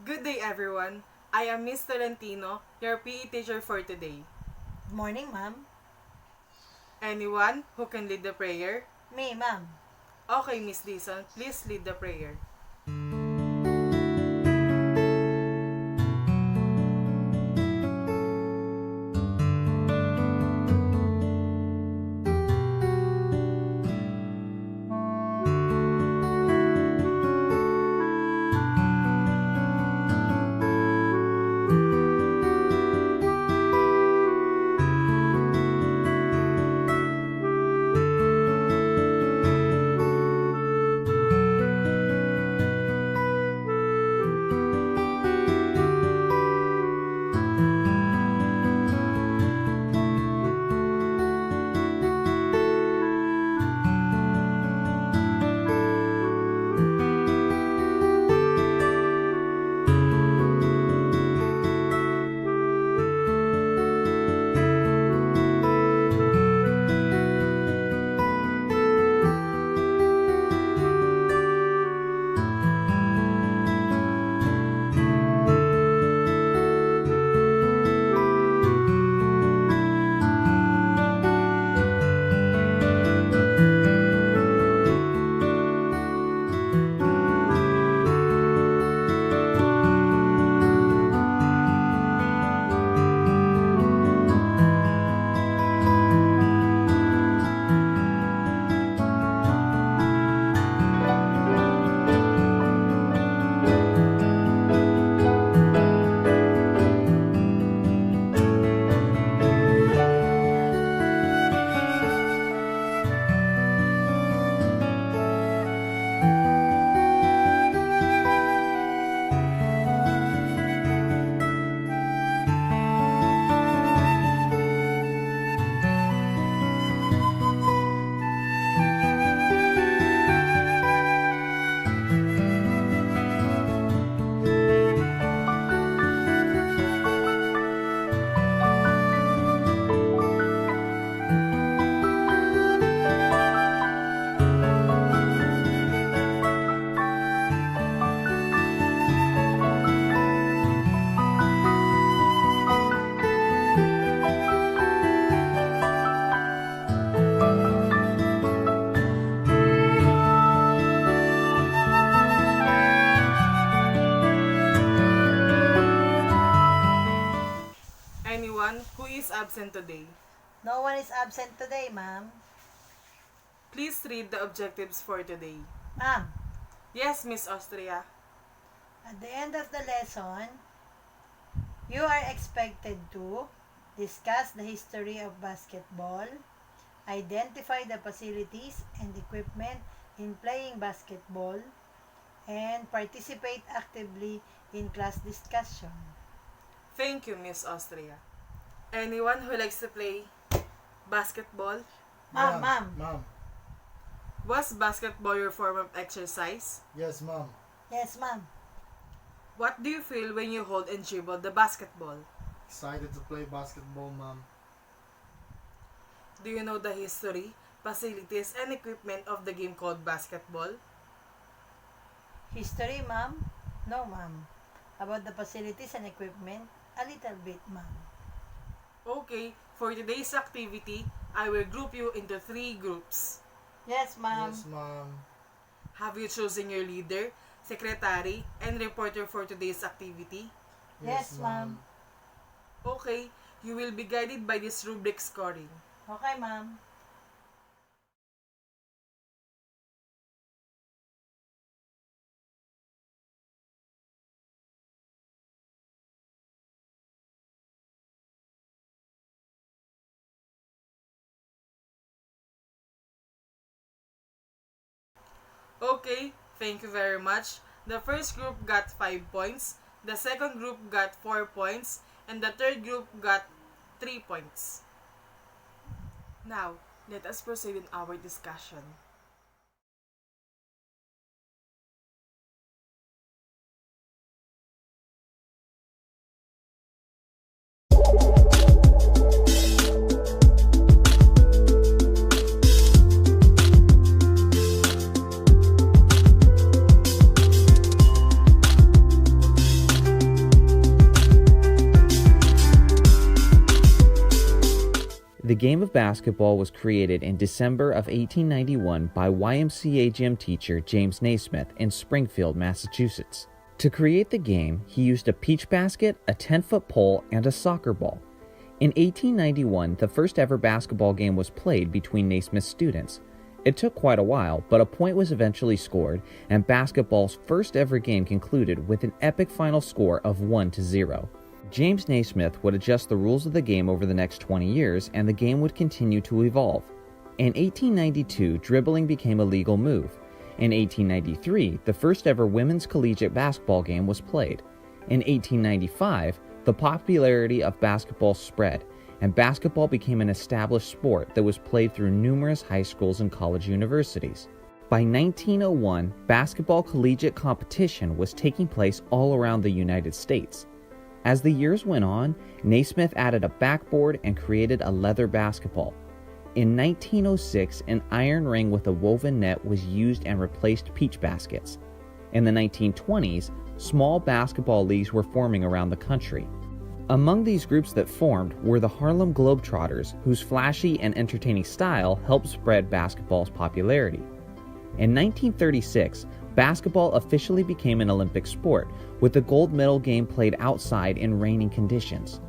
Good day, everyone. I am Miss Tolentino, your PE teacher for today. Good morning, ma'am. Anyone who can lead the prayer? Me, ma'am. Okay, Miss Dison, please lead the prayer. Anyone who is absent today? No one is absent today, ma'am. Please read the objectives for today. Ma'am, Yes, Miss Austria. at the end of the lesson, you are expected to discuss the history of basketball, identify the facilities and equipment in playing basketball, and participate actively in class discussion. Thank you, Miss Austria. Anyone who likes to play basketball? Ma'am. Was basketball your form of exercise? Yes, ma'am. Yes, ma'am. What do you feel when you hold and dribble the basketball? Excited to play basketball, ma'am. Do you know the history, facilities, and equipment of the game called basketball? History, ma'am? No, ma'am. About the facilities and equipment? A little bit, ma'am. Okay, for today's activity, I will group you into 3 groups. Yes, ma'am. Yes, ma'am. Have you chosen your leader, secretary, and reporter for today's activity? Yes, ma'am. Okay, you will be guided by this rubric scoring. Okay, ma'am. Okay, thank you very much. The first group got 5 points, the second group got 4 points, and the third group got 3 points. Now, let us proceed in our discussion. The game of basketball was created in December of 1891 by YMCA gym teacher James Naismith in Springfield, Massachusetts. To create the game, he used a peach basket, a 10-foot pole, and a soccer ball. In 1891, the first ever basketball game was played between Naismith's students. It took quite a while, but a point was eventually scored, and basketball's first ever game concluded with an epic final score of 1-0. James Naismith would adjust the rules of the game over the next 20 years, and the game would continue to evolve. In 1892, dribbling became a legal move. In 1893, the first ever women's collegiate basketball game was played. In 1895, the popularity of basketball spread, and basketball became an established sport that was played through numerous high schools and college universities. By 1901, basketball collegiate competition was taking place all around the United States. As the years went on, Naismith added a backboard and created a leather basketball. In 1906, an iron ring with a woven net was used and replaced peach baskets. In the 1920s, small basketball leagues were forming around the country. Among these groups that formed were the Harlem Globetrotters, whose flashy and entertaining style helped spread basketball's popularity. In 1936, basketball officially became an Olympic sport, with the gold medal game played outside in raining conditions.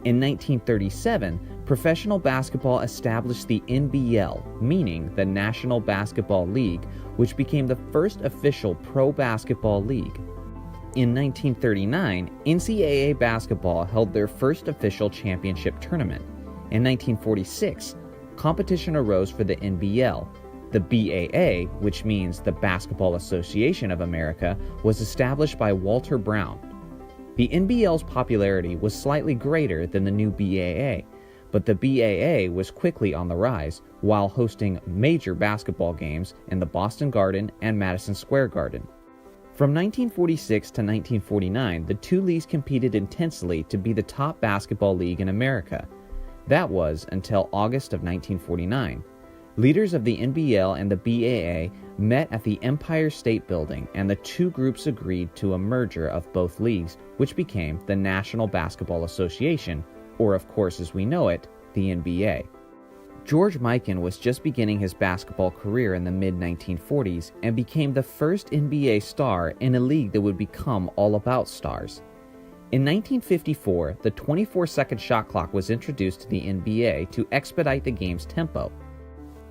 In 1937, professional basketball established the NBL, meaning the National Basketball League, which became the first official pro basketball league. In 1939, NCAA basketball held their first official championship tournament. In 1946, competition arose for the NBL. The BAA, which means the Basketball Association of America, was established by Walter Brown. The NBL's popularity was slightly greater than the new BAA, but the BAA was quickly on the rise while hosting major basketball games in the Boston Garden and Madison Square Garden. From 1946 to 1949, the two leagues competed intensely to be the top basketball league in America. That was until August of 1949. Leaders of the NBL and the BAA met at the Empire State Building, and the two groups agreed to a merger of both leagues, which became the National Basketball Association, or of course as we know it, the NBA. George Mikan was just beginning his basketball career in the mid-1940s and became the first NBA star in a league that would become all about stars. In 1954, the 24-second shot clock was introduced to the NBA to expedite the game's tempo.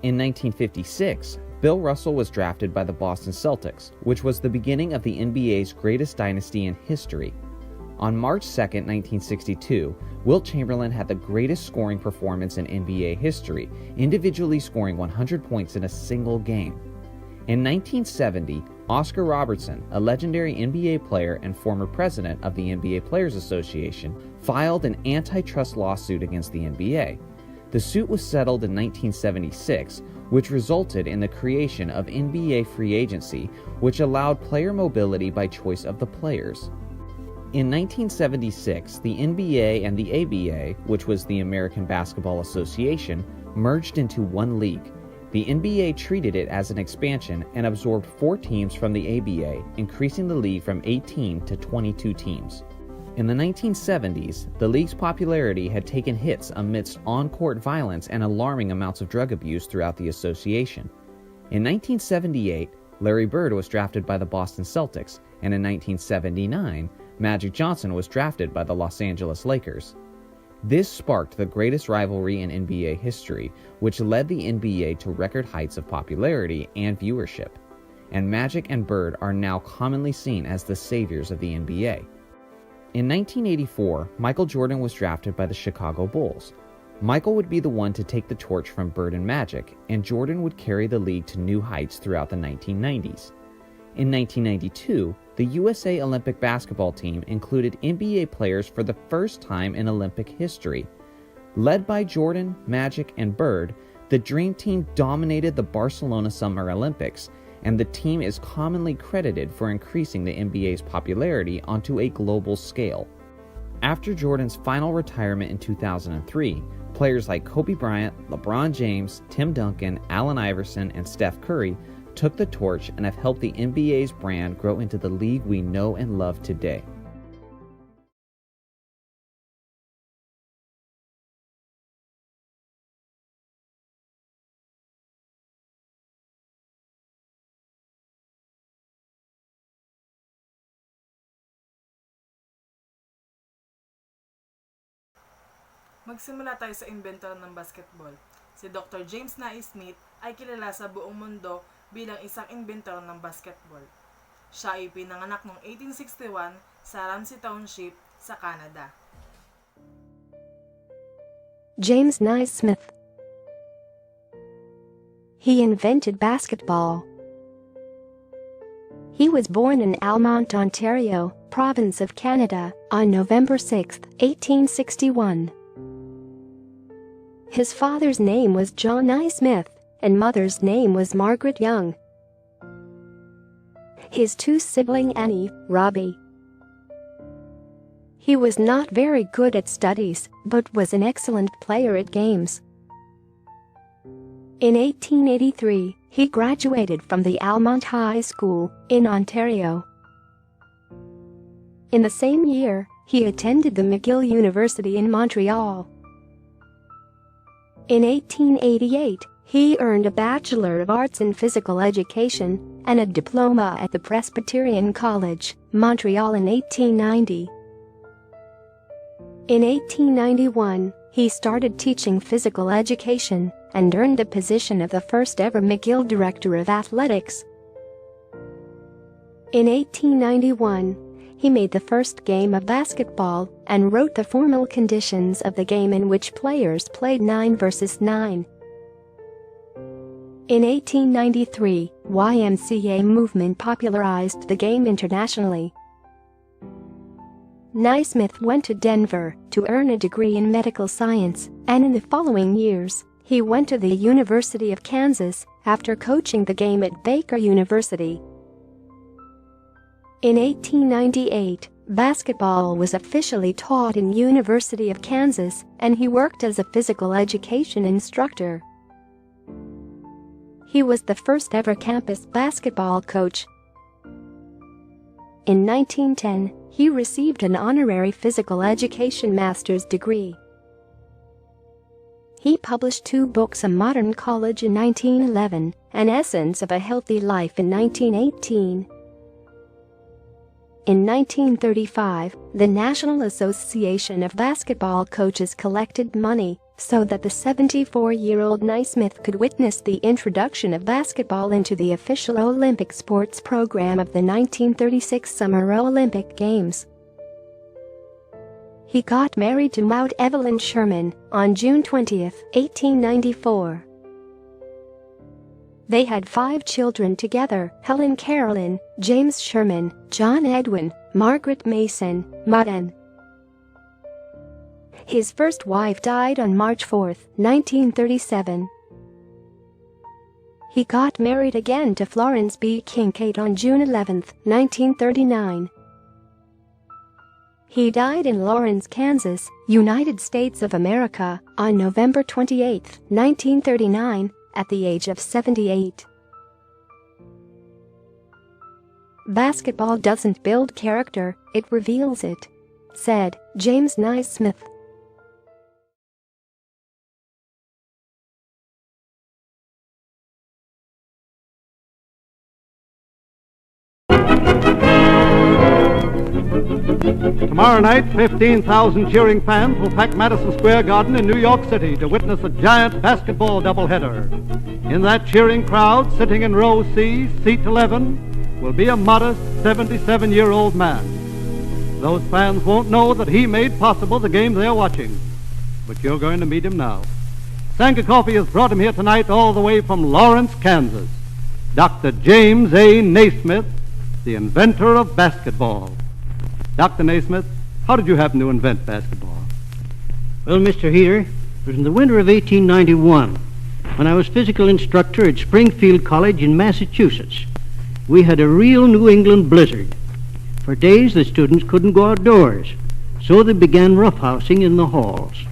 In 1956, Bill Russell was drafted by the Boston Celtics, which was the beginning of the NBA's greatest dynasty in history. On March 2, 1962, Wilt Chamberlain had the greatest scoring performance in NBA history, individually scoring 100 points in a single game. In 1970, Oscar Robertson, a legendary NBA player and former president of the NBA Players Association, filed an antitrust lawsuit against the NBA. The suit was settled in 1976, which resulted in the creation of NBA free agency, which allowed player mobility by choice of the players. In 1976, the NBA and the ABA, which was the American Basketball Association, merged into one league. The NBA treated it as an expansion and absorbed 4 teams from the ABA, increasing the league from 18 to 22 teams. In the 1970s, the league's popularity had taken hits amidst on-court violence and alarming amounts of drug abuse throughout the association. In 1978, Larry Bird was drafted by the Boston Celtics, and in 1979, Magic Johnson was drafted by the Los Angeles Lakers. This sparked the greatest rivalry in NBA history, which led the NBA to record heights of popularity and viewership. And Magic and Bird are now commonly seen as the saviors of the NBA. In 1984, Michael Jordan was drafted by the Chicago Bulls. Michael would be the one to take the torch from Bird and Magic, and Jordan would carry the league to new heights throughout the 1990s. In 1992, the USA Olympic basketball team included NBA players for the first time in Olympic history. Led by Jordan, Magic, and Bird, the Dream Team dominated the Barcelona Summer Olympics, and the team is commonly credited for increasing the NBA's popularity onto a global scale. After Jordan's final retirement in 2003, players like Kobe Bryant, LeBron James, Tim Duncan, Allen Iverson, and Steph Curry took the torch and have helped the NBA's brand grow into the league we know and love today. Magsimula tayo sa inventor ng basketball. Si Dr. James Naismith ay kilala sa buong mundo bilang isang inventor ng basketball. Siya ay pinanganak noong 1861 sa Ramsey Township sa Canada. James Naismith. He invented basketball. He was born in Almonte, Ontario, province of Canada, on November 6, 1861. His father's name was John Naismith, and mother's name was Margaret Young. His two siblings Annie, Robbie. He was not very good at studies, but was an excellent player at games. In 1883, he graduated from the Almonte High School in Ontario. In the same year, he attended the McGill University in Montreal. In 1888, he earned a Bachelor of Arts in Physical Education and a diploma at the Presbyterian College, Montreal in 1890. In 1891, he started teaching physical education and earned the position of the first ever McGill Director of Athletics. In 1891, he made the first game of basketball and wrote the formal conditions of the game in which players played 9 versus 9. In 1893, YMCA movement popularized the game internationally. Naismith went to Denver to earn a degree in medical science, and in the following years, he went to the University of Kansas after coaching the game at Baker University. In 1898, basketball was officially taught in University of Kansas, and he worked as a physical education instructor. He was the first ever campus basketball coach. In 1910, he received an honorary physical education master's degree. He published 2 books, A Modern College in 1911, An Essence of a Healthy Life in 1918. In 1935, the National Association of Basketball Coaches collected money so that the 74-year-old Naismith could witness the introduction of basketball into the official Olympic sports program of the 1936 Summer Olympic Games. He got married to Maud Evelyn Sherman on June 20, 1894. They had 5 children together: Helen Carolyn, James Sherman, John Edwin, Margaret Mason, Maud. His first wife died on March 4, 1937. He got married again to Florence B. Kincaid on June 11, 1939. He died in Lawrence, Kansas, United States of America, on November 28, 1939, at the age of 78. Basketball doesn't build character, it reveals it, said James Naismith. Tomorrow night, 15,000 cheering fans will pack Madison Square Garden in New York City to witness a giant basketball doubleheader. In that cheering crowd, sitting in row C, seat 11, will be a modest 77-year-old man. Those fans won't know that he made possible the game they're watching, but you're going to meet him now. Sanka Coffee has brought him here tonight all the way from Lawrence, Kansas. Dr. James A. Naismith, the inventor of basketball. Dr. Naismith, how did you happen to invent basketball? Well, Mr. Heater, it was in the winter of 1891 when I was physical instructor at Springfield College in Massachusetts. We had a real New England blizzard. For days the students couldn't go outdoors, so they began roughhousing in the halls.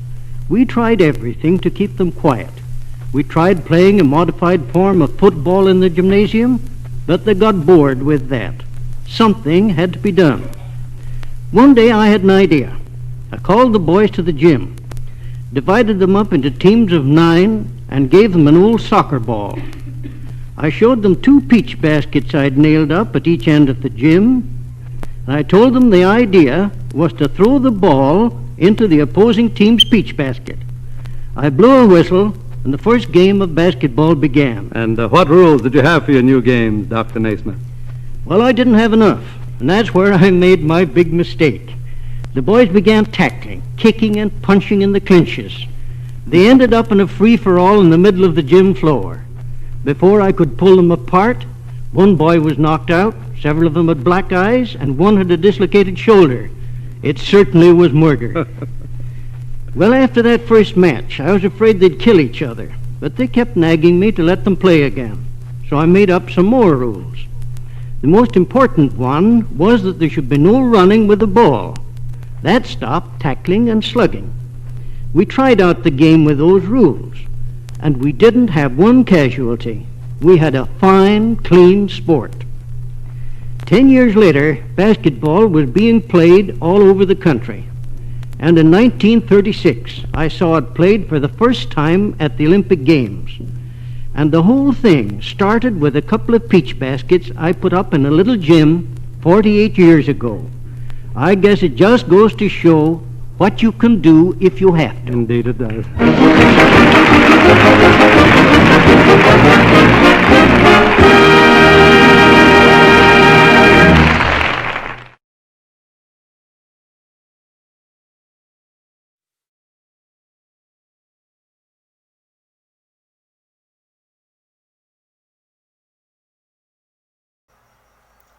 We tried everything to keep them quiet. We tried playing a modified form of football in the gymnasium, but they got bored with that. Something had to be done. One day I had an idea. I called the boys to the gym, divided them up into teams of 9, and gave them an old soccer ball. I showed them 2 peach baskets I'd nailed up at each end of the gym, and I told them the idea was to throw the ball into the opposing team's peach basket. I blew a whistle, and the first game of basketball began. And what rules did you have for your new games, Dr. Naismith? Well, I didn't have enough, and that's where I made my big mistake. The boys began tackling, kicking, and punching in the clinches. They ended up in a free-for-all in the middle of the gym floor. Before I could pull them apart, one boy was knocked out, several of them had black eyes, and one had a dislocated shoulder. It certainly was murder. Well, after that first match, I was afraid they'd kill each other, but they kept nagging me to let them play again. So I made up some more rules. The most important one was that there should be no running with the ball. That stopped tackling and slugging. We tried out the game with those rules, and we didn't have one casualty. We had a fine, clean sport. 10 years later, basketball was being played all over the country. And in 1936, I saw it played for the first time at the Olympic Games. And the whole thing started with a couple of peach baskets I put up in a little gym 48 years ago. I guess it just goes to show what you can do if you have to. Indeed it does.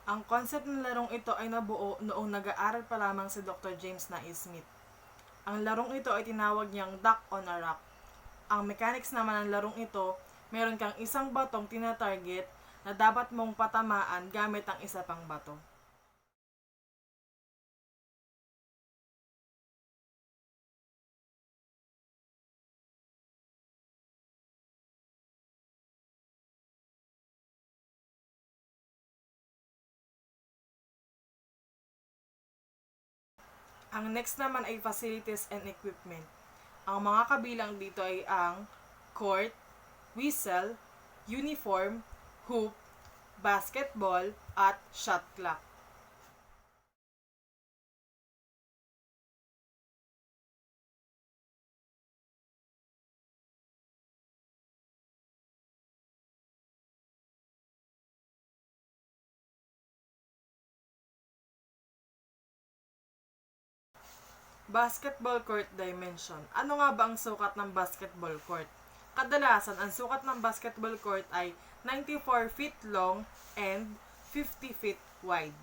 Ang concept ng larong ito ay nabuo noong nag-aaral pa lamang si Dr. James Naismith. Ang larong ito ay tinawag niyang Duck on a Rock. Ang mechanics naman ng larong ito, meron kang isang batong tina-target na dapat mong patamaan gamit ang isa pang bato. Ang next naman ay facilities and equipment. Ang mga kabilang dito ay ang court, whistle, uniform, hoop, basketball, at shot clock. Basketball court dimension. Ano nga ba ang sukat ng basketball court? Kadalasan, ang sukat ng basketball court ay 94 feet long and 50 feet wide.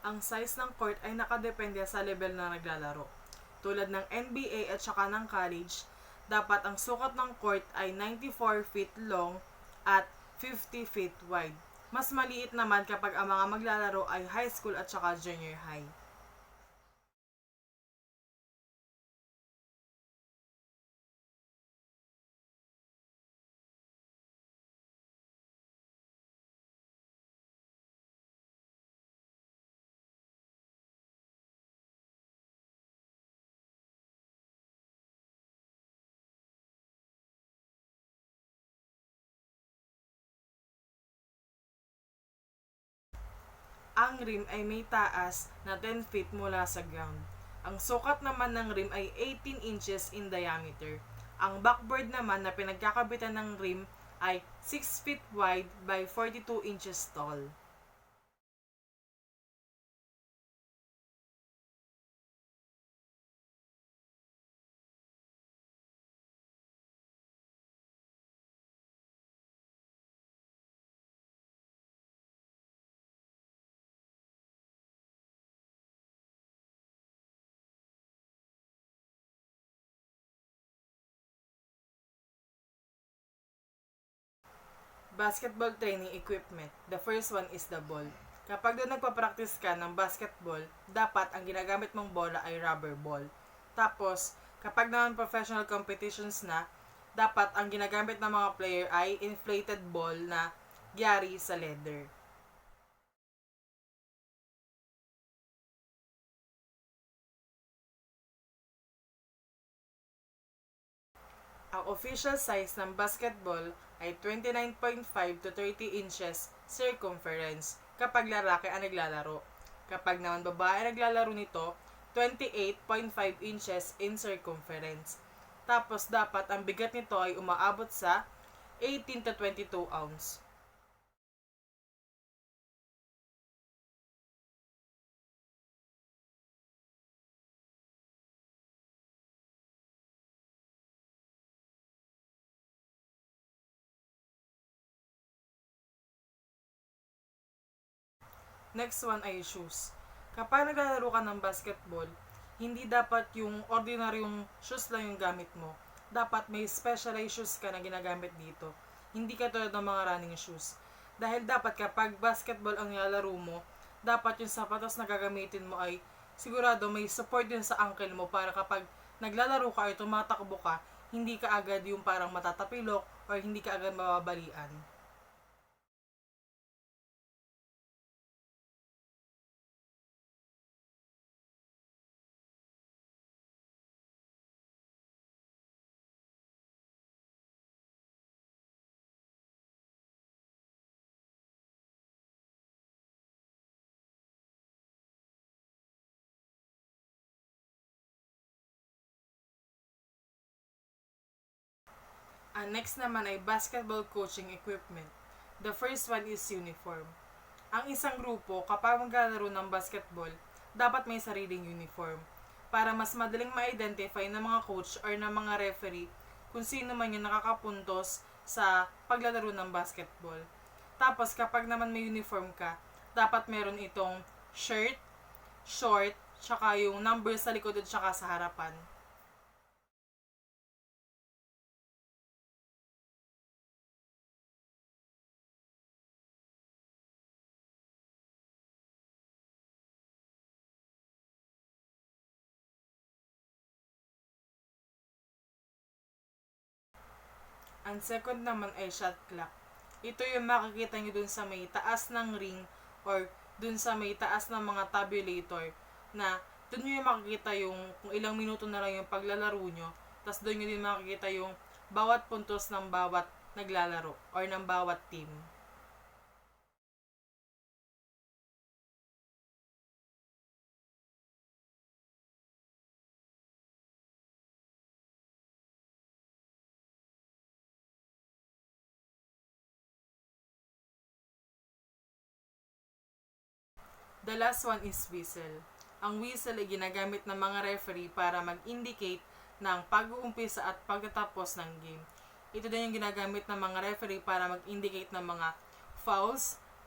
Ang size ng court ay nakadepende sa level na naglalaro. Tulad ng NBA at saka ng college, dapat ang sukat ng court ay 94 feet long at 50 feet wide. Mas maliit naman kapag ang mga maglalaro ay high school at saka junior high. Ang rim ay may taas na 10 feet mula sa ground. Ang sukat naman ng rim ay 18 inches in diameter. Ang backboard naman na pinagkakabitan ng rim ay 6 feet wide by 42 inches tall. Basketball training equipment. The first one is the ball. Kapag doon nagpa-practice ka ng basketball, dapat ang ginagamit mong bola ay rubber ball. Tapos, kapag naman professional competitions na, dapat ang ginagamit ng mga player ay inflated ball na gyari sa leather. Ang official size ng basketball ay 29.5 to 30 inches circumference kapag lalaki ang naglalaro. Kapag naman babae ang naglalaro nito, 28.5 inches in circumference. Tapos dapat ang bigat nito ay umaabot sa 18 to 22 ounce. Next one ay shoes. Kapag naglalaro ka ng basketball, hindi dapat yung ordinaryong shoes lang yung gamit mo. Dapat may specialized shoes ka na ginagamit dito. Hindi katulad ng mga running shoes. Dahil dapat kapag basketball ang nilalaro mo, dapat yung sapatos na gagamitin mo ay sigurado may support din sa ankle mo para kapag naglalaro ka ay tumatakbo ka, hindi ka agad yung parang matatapilok or hindi ka agad mababalian. Ang next naman ay basketball coaching equipment. The first one is uniform. Ang isang grupo, kapag maglalaro ng basketball, dapat may sariling uniform para mas madaling ma-identify ng mga coach or ng mga referee kung sino man yung nakakapuntos sa paglalaro ng basketball. Tapos kapag naman may uniform ka, dapat meron itong shirt, short, tsaka yung number sa likod at tsaka sa harapan. Ang second naman ay shot clock. Ito yung makikita nyo dun sa may taas ng ring or dun sa may taas ng mga tabulator na dun nyo yung makikita yung kung ilang minuto na lang yung paglalaro nyo. Tapos dun nyo din makikita yung bawat puntos ng bawat naglalaro or ng bawat team. The last one is whistle. Ang whistle ay ginagamit ng mga referee para mag-indicate ng pag-uumpisa at pagtatapos ng game. Ito din yung ginagamit ng mga referee para mag-indicate ng mga fouls,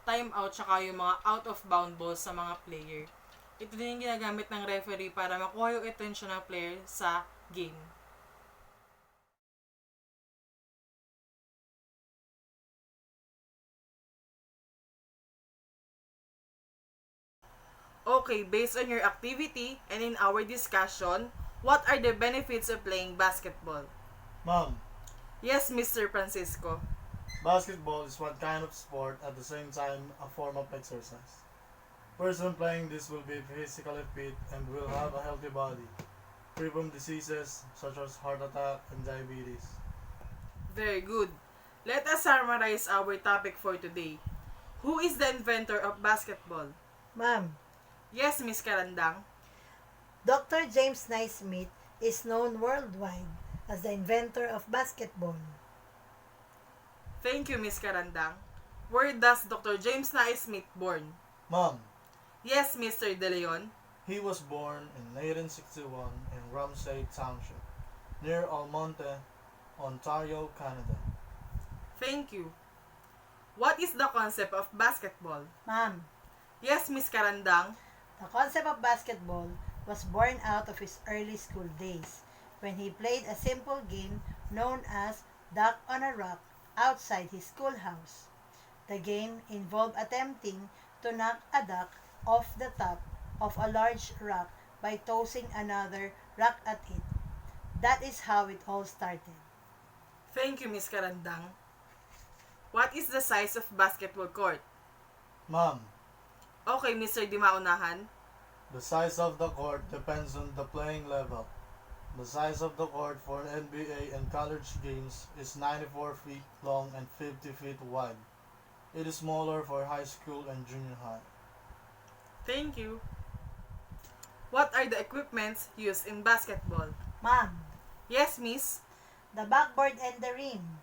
timeout, tsaka yung mga out of bound balls sa mga player. Ito din yung ginagamit ng referee para makuha yung attention ng player sa game. Okay, based on your activity and in our discussion, what are the benefits of playing basketball? Ma'am, Yes, Mr. Francisco. basketball is one kind of sport at the same time a form of exercise. Person playing this will be physically fit and will have a healthy body, free from diseases such as heart attack and diabetes. Very good. Let us summarize our topic for today. Who is the inventor of basketball? Ma'am, Yes, Miss Karandang. Dr. James Naismith is known worldwide as the inventor of basketball. Thank you, Miss Karandang. Where does Dr. James Naismith born? Ma'am, Yes, Mr. De Leon. he was born in 1861 in Ramsay Township, near Almonte, Ontario, Canada. Thank you. What is the concept of basketball? Ma'am, Yes, Miss Karandang. the concept of basketball was born out of his early school days when he played a simple game known as duck on a rock outside his schoolhouse. The game involved attempting to knock a duck off the top of a large rock by tossing another rock at it. That is how it all started. Thank you, Miss Karandang. What is the size of basketball court? Ma'am, Okay, Mr. Dimaunahan. the size of the court depends on the playing level. The size of the court for NBA and college games is 94 feet long and 50 feet wide. It is smaller for high school and junior high. Thank you. What are the equipments used in basketball? Ma'am, Yes, miss. the backboard and the rim.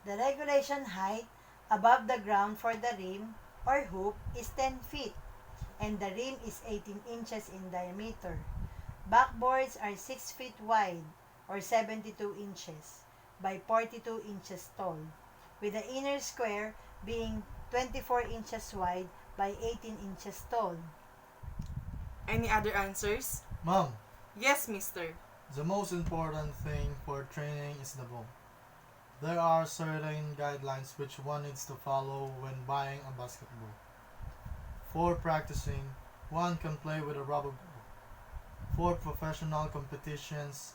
The regulation height above the ground for the rim or hoop is 10 feet, and the rim is 18 inches in diameter. Backboards are 6 feet wide or 72 inches by 42 inches tall, with the inner square being 24 inches wide by 18 inches tall. Any other answers? Mom, Yes, mister. the most important thing for training is the ball. There are certain guidelines which one needs to follow when buying a basketball. For practicing, one can play with a rubber ball. For professional competitions,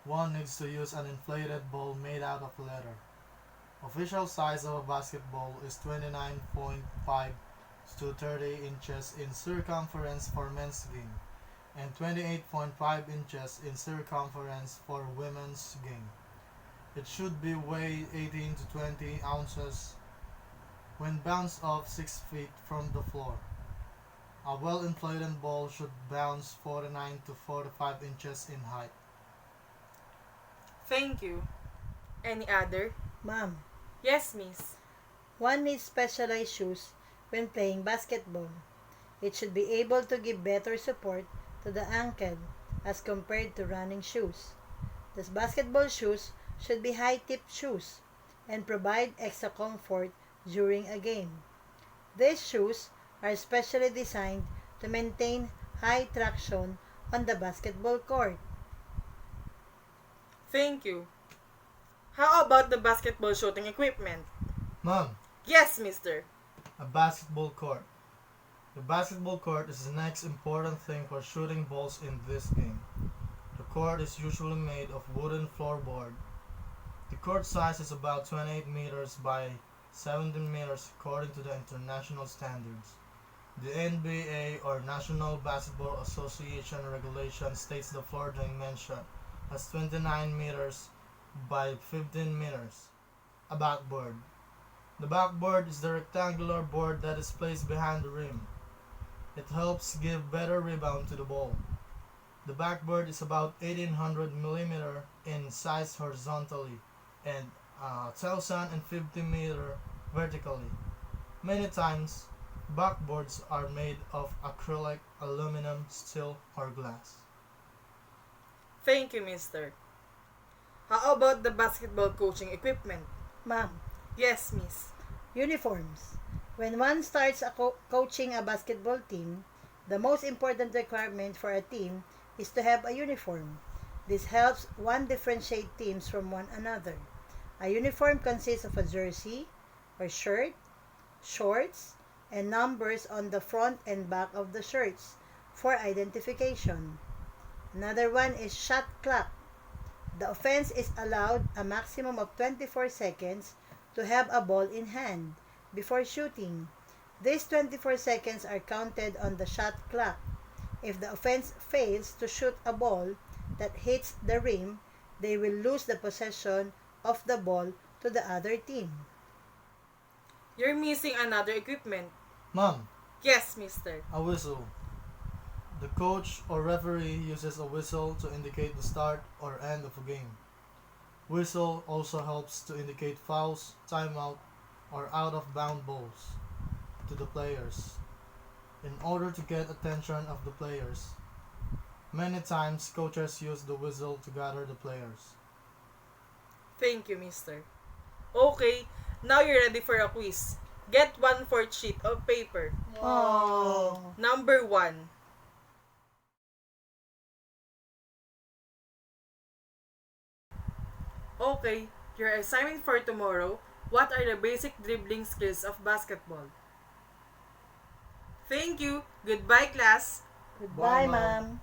one needs to use an inflated ball made out of leather. Official size of a basketball is 29.5 to 30 inches in circumference for men's game and 28.5 inches in circumference for women's game. It should be weighed 18 to 20 ounces when bounced off 6 feet from the floor. A well-inflated ball should bounce 49 to 45 inches in height. Thank you. Any other? Ma'am, Yes, miss. one needs specialized shoes when playing basketball. It should be able to give better support to the ankle as compared to running shoes. These basketball shoes should be high-tip shoes and provide extra comfort during a game. These shoes are specially designed to maintain high traction on the basketball court. Thank you. How about the basketball shooting equipment? Mom, Yes, mister. a basketball court. The basketball court is the next important thing for shooting balls in this game. The court is usually made of wooden floorboard. The court size is about 28 meters by 17 meters according to the international standards. The NBA or National Basketball Association regulation states the floor dimension as 29 meters by 15 meters. A backboard. The backboard is the rectangular board that is placed behind the rim. It helps give better rebound to the ball. The backboard is about 1800 millimeter in size horizontally and 1050 meter vertically. Many times, backboards are made of acrylic, aluminum, steel, or glass. Thank you, mister. How about the basketball coaching equipment? Ma'am, Yes, miss. uniforms. When one starts coaching a basketball team, the most important requirement for a team is to have a uniform. This helps one differentiate teams from one another. A uniform consists of a jersey or shirt, shorts, and numbers on the front and back of the shirts for identification. Another one is shot clock. The offense is allowed a maximum of 24 seconds to have a ball in hand before shooting. These 24 seconds are counted on the shot clock. If the offense fails to shoot a ball that hits the rim, they will lose the possession of the ball to the other team. You're missing another equipment. Mom, Yes, mister. a whistle. The coach or referee uses a whistle to indicate the start or end of a game. Whistle also helps to indicate fouls, timeout, or out-of-bound balls to the players in order to get attention of the players. Many times, coaches use the whistle to gather the players. Thank you, mister. Okay, now you're ready for a quiz. Get 1/4 sheet of paper. Oh. Number 1. Okay, your assignment for tomorrow. What are the basic dribbling skills of basketball? Thank you. Goodbye, class. Goodbye, Bye, ma'am. ma'am.